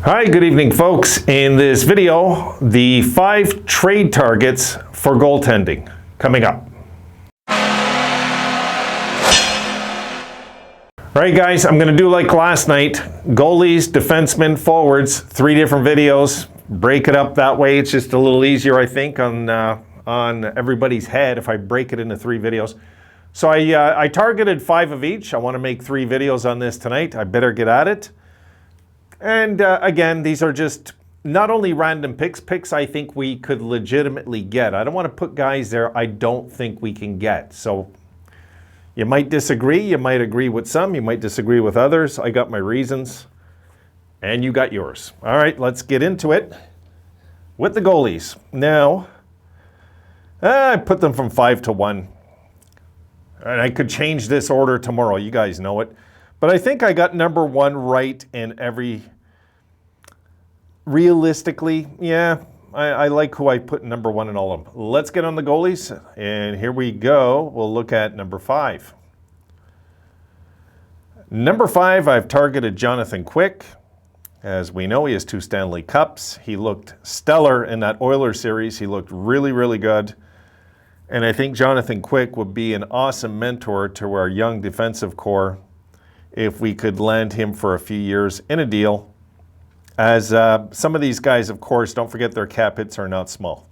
Hi, good evening, folks. In this video, the 5 trade targets for goaltending coming up. All right, guys, I'm going to do like last night. Goalies, defensemen, forwards, 3 different videos. Break it up that way. It's just a little easier, I think, on everybody's head if I break it into 3 videos. So I targeted 5 of each. I want to make 3 videos on this tonight. I better get at it. And again, these are just not only random picks I think we could legitimately get. I don't want to put guys there I don't think we can get. So you might disagree, you might agree with some, you might disagree with others. I got my reasons, and you got yours. All right, let's get into it with the goalies. Now, I put them from 5 to 1. And I could change this order tomorrow, you guys know it. But I think I got number 1 right in every. Realistically, yeah, I like who I put number 1 in all of them. Let's get on the goalies, and here we go. We'll look at number 5. Number 5, I've targeted Jonathan Quick. As we know, he has 2 Stanley Cups. He looked stellar in that Oilers series. He looked really, really good. And I think Jonathan Quick would be an awesome mentor to our young defensive core if we could land him for a few years in a deal. As some of these guys, of course, don't forget their cap hits are not small.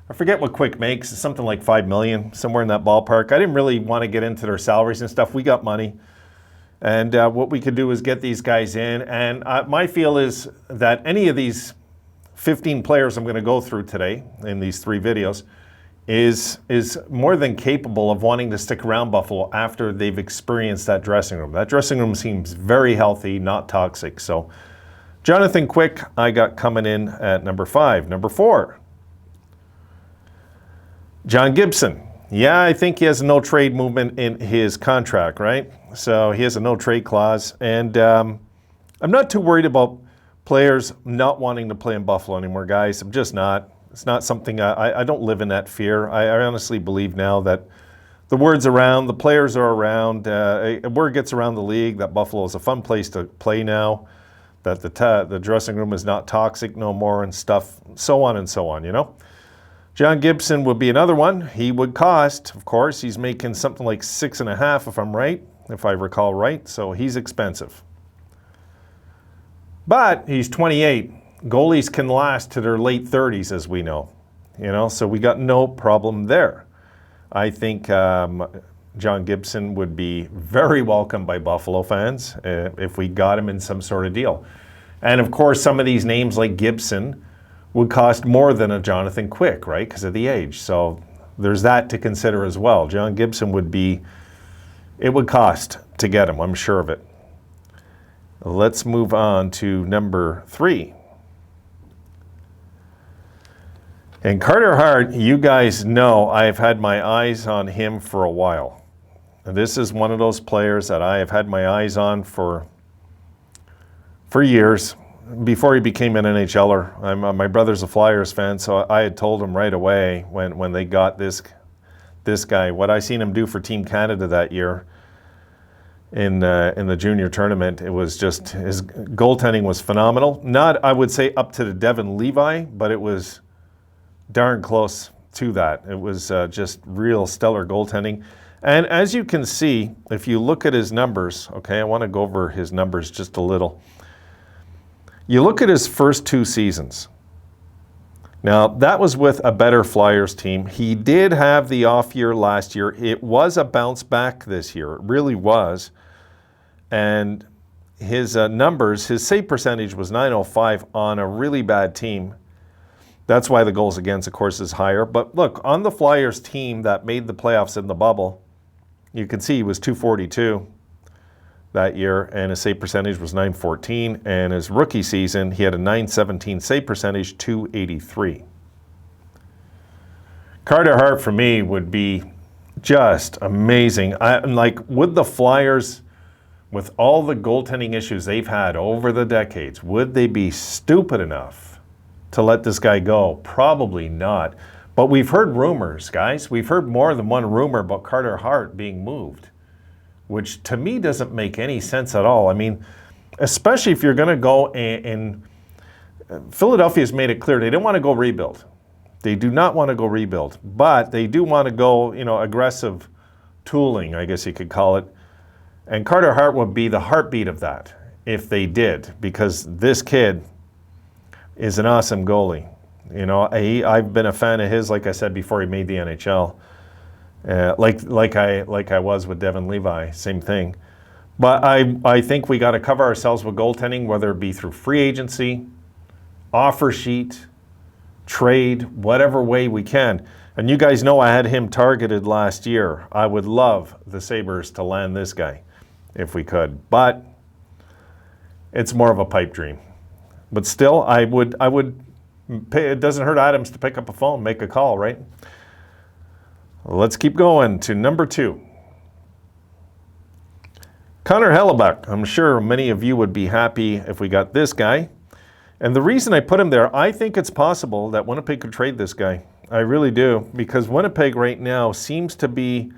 I forget what Quick makes. It's something like $5 million, somewhere in that ballpark. I didn't really want to get into their salaries and stuff. We got money. And what we could do is get these guys in. And my feel is that any of these 15 players I'm going to go through today in these 3 videos is more than capable of wanting to stick around Buffalo after they've experienced that dressing room. That dressing room seems very healthy, not toxic. So Jonathan Quick, I got coming in at number 5. Number 4, John Gibson. Yeah, I think he has a no trade movement in his contract, right? So he has a no trade clause. And I'm not too worried about players not wanting to play in Buffalo anymore, guys. I'm just not. It's not something, I don't live in that fear. I honestly believe now that the word's around, the players are around, word gets around the league that Buffalo is a fun place to play now, that the dressing room is not toxic no more and stuff, so on, you know. John Gibson would be another one. He would cost, of course, he's making something like 6.5 if I'm right, if I recall right, so he's expensive. But he's 28. Goalies can last to their late 30s, as we know. You know, so we got no problem there. I think John Gibson would be very welcome by Buffalo fans if we got him in some sort of deal. And of course, some of these names like Gibson would cost more than a Jonathan Quick, right, because of the age. So there's that to consider as well. John Gibson would be, it would cost to get him, I'm sure of it. Let's move on to number 3. And Carter Hart, you guys know I've had my eyes on him for a while. And this is one of those players that I have had my eyes on for years, before he became an NHLer. My brother's a Flyers fan, so I had told him right away when they got this guy, what I seen him do for Team Canada that year in the junior tournament. It was just, his goaltending was phenomenal. Not, I would say, up to the Devin Levi, but it was darn close to that. It was just real stellar goaltending. And as you can see, if you look at his numbers, okay, I want to go over his numbers just a little. You look at his first 2 seasons. Now, that was with a better Flyers team. He did have the off year last year. It was a bounce back this year. It really was. And his numbers, his save percentage was .905 on a really bad team. That's why the goals against, of course, is higher. But look, on the Flyers team that made the playoffs in the bubble, you can see he was .242 that year, and his save percentage was .914. And his rookie season, he had a .917 save percentage, .283. Carter Hart, for me, would be just amazing. Like, would the Flyers, with all the goaltending issues they've had over the decades, would they be stupid enough to let this guy go? Probably not. But we've heard rumors, guys. We've heard more than one rumor about Carter Hart being moved, which to me doesn't make any sense at all. I mean, especially if you're going to go and Philadelphia's made it clear they don't want to go rebuild. They do not want to go rebuild, but they do want to go, aggressive tooling, I guess you could call it. And Carter Hart would be the heartbeat of that if they did, because this kid is an awesome goalie. I've been a fan of his, like I said before he made the NHL. Like I was with Devin Levi, same thing. But I think we got to cover ourselves with goaltending, whether it be through free agency, offer sheet, trade, whatever way we can. And you guys know I had him targeted last year. I would love the Sabres to land this guy if we could, but it's more of a pipe dream. But still, I would pay, it doesn't hurt Adams to pick up a phone, make a call, right? Let's keep going to number 2. Connor Hellebuck. I'm sure many of you would be happy if we got this guy. And the reason I put him there, I think it's possible that Winnipeg could trade this guy. I really do, because Winnipeg right now seems to be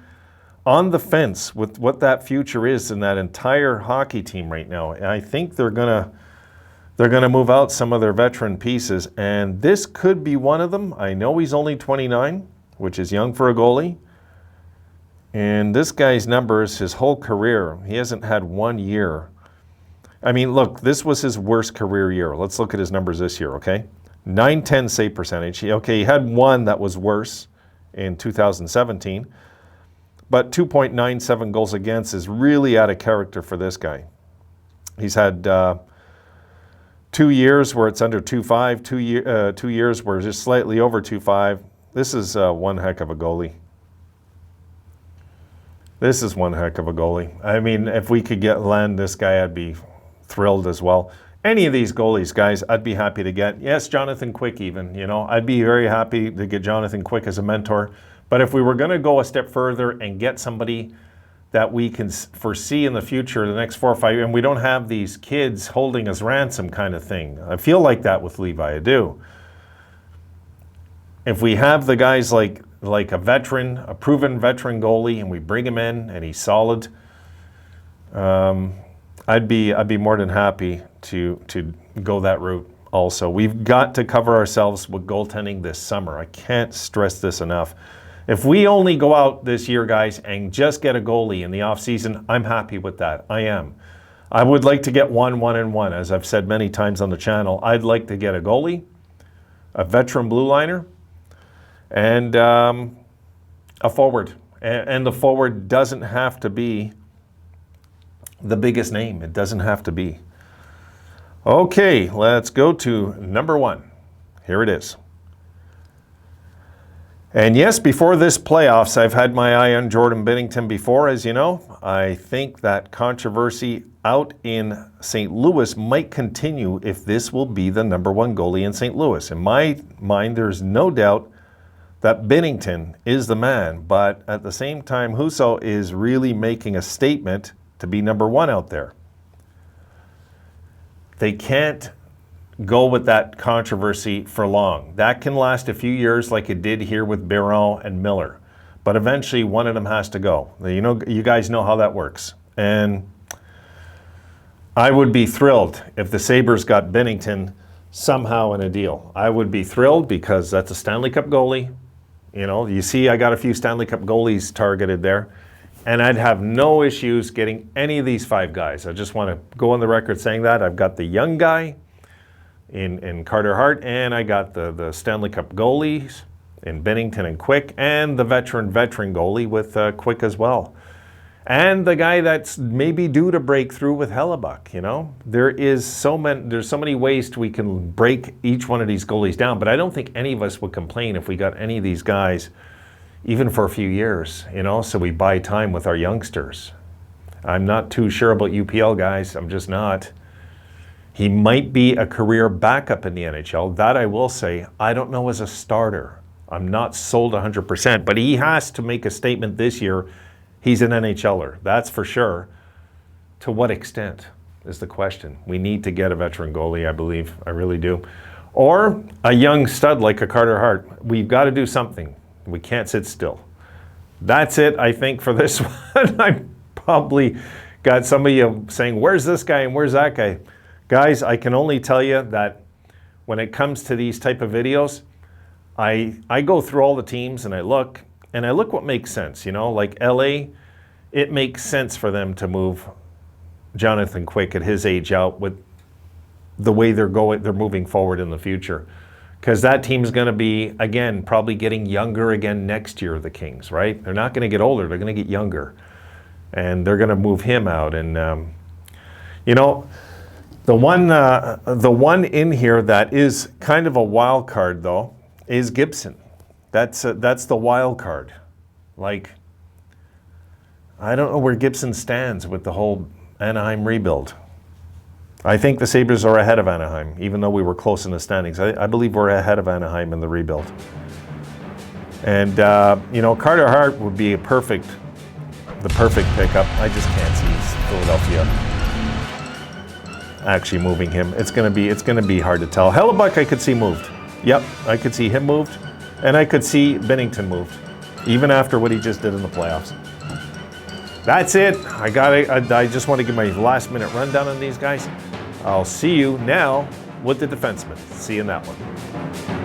on the fence with what that future is in that entire hockey team right now. And I think they're gonna move out some of their veteran pieces, and this could be one of them. I know he's only 29, which is young for a goalie. And this guy's numbers, his whole career, he hasn't had 1 year. I mean, look, this was his worst career year. Let's look at his numbers this year, okay? .910 save percentage. He had one that was worse in 2017, but 2.97 goals against is really out of character for this guy. He's had 2 years where it's under 2.5, 2 years where it's just slightly over 2.5. This is one heck of a goalie. This is one heck of a goalie. I mean, if we could land this guy, I'd be thrilled as well. Any of these goalies, guys, I'd be happy to get. Yes, Jonathan Quick even, I'd be very happy to get Jonathan Quick as a mentor. But if we were going to go a step further and get somebody that we can foresee in the future, the next 4 or 5 years, and we don't have these kids holding us ransom kind of thing. I feel like that with Levi, I do. If we have the guys like a veteran, a proven veteran goalie, and we bring him in and he's solid, I'd be more than happy to go that route also. We've got to cover ourselves with goaltending this summer. I can't stress this enough. If we only go out this year, guys, and just get a goalie in the offseason, I'm happy with that. I am. I would like to get one and one, as I've said many times on the channel. I'd like to get a goalie, a veteran blue liner, and a forward. And the forward doesn't have to be the biggest name. It doesn't have to be. Okay, let's go to number 1. Here it is. And yes, before this playoffs, I've had my eye on Jordan Binnington before, as you know. I think that controversy out in St. Louis might continue if this will be the number 1 goalie in St. Louis. In my mind, there's no doubt that Binnington is the man, but at the same time, Husso is really making a statement to be number 1 out there. They can't go with that controversy for long. That can last a few years like it did here with Biron and Miller. But eventually one of them has to go. You guys know how that works. And I would be thrilled if the Sabres got Binnington somehow in a deal. I would be thrilled because that's a Stanley Cup goalie. You see I got a few Stanley Cup goalies targeted there. And I'd have no issues getting any of these 5 guys. I just want to go on the record saying that. I've got the young guy in Carter Hart, and I got the Stanley Cup goalies in Binnington and Quick, and the veteran goalie with Quick as well. And the guy that's maybe due to break through with Hellebuck, There's so many ways we can break each one of these goalies down, but I don't think any of us would complain if we got any of these guys even for a few years, so we buy time with our youngsters. I'm not too sure about UPL guys. I'm just not. He might be a career backup in the NHL. That I will say. I don't know as a starter. I'm not sold 100%, but he has to make a statement this year. He's an NHLer. That's for sure. To what extent is the question. We need to get a veteran goalie, I believe. I really do. Or a young stud like a Carter Hart. We've got to do something. We can't sit still. That's it, I think, for this one. I'm probably got some of you saying, where's this guy and where's that guy? Guys, I can only tell you that when it comes to these type of videos, I go through all the teams and I look what makes sense. You know, like LA, it makes sense for them to move Jonathan Quick at his age out with the way they're moving forward in the future. Because that team's going to be, again, probably getting younger again next year, the Kings, right? They're not going to get older. They're going to get younger. And they're going to move him out. And, you know, the one in here that is kind of a wild card, though, is Gibson. That's the wild card. Like, I don't know where Gibson stands with the whole Anaheim rebuild. I think the Sabres are ahead of Anaheim, even though we were close in the standings. I believe we're ahead of Anaheim in the rebuild. And, you know, Carter Hart would be the perfect pickup. I just can't see Philadelphia actually moving him. It's gonna be hard to tell. Hellebuck I could see moved. Yep, I could see him moved. And I could see Binnington moved, even after what he just did in the playoffs. That's it. I just want to give my last minute rundown on these guys. I'll see you now with the defensemen. See you in that one.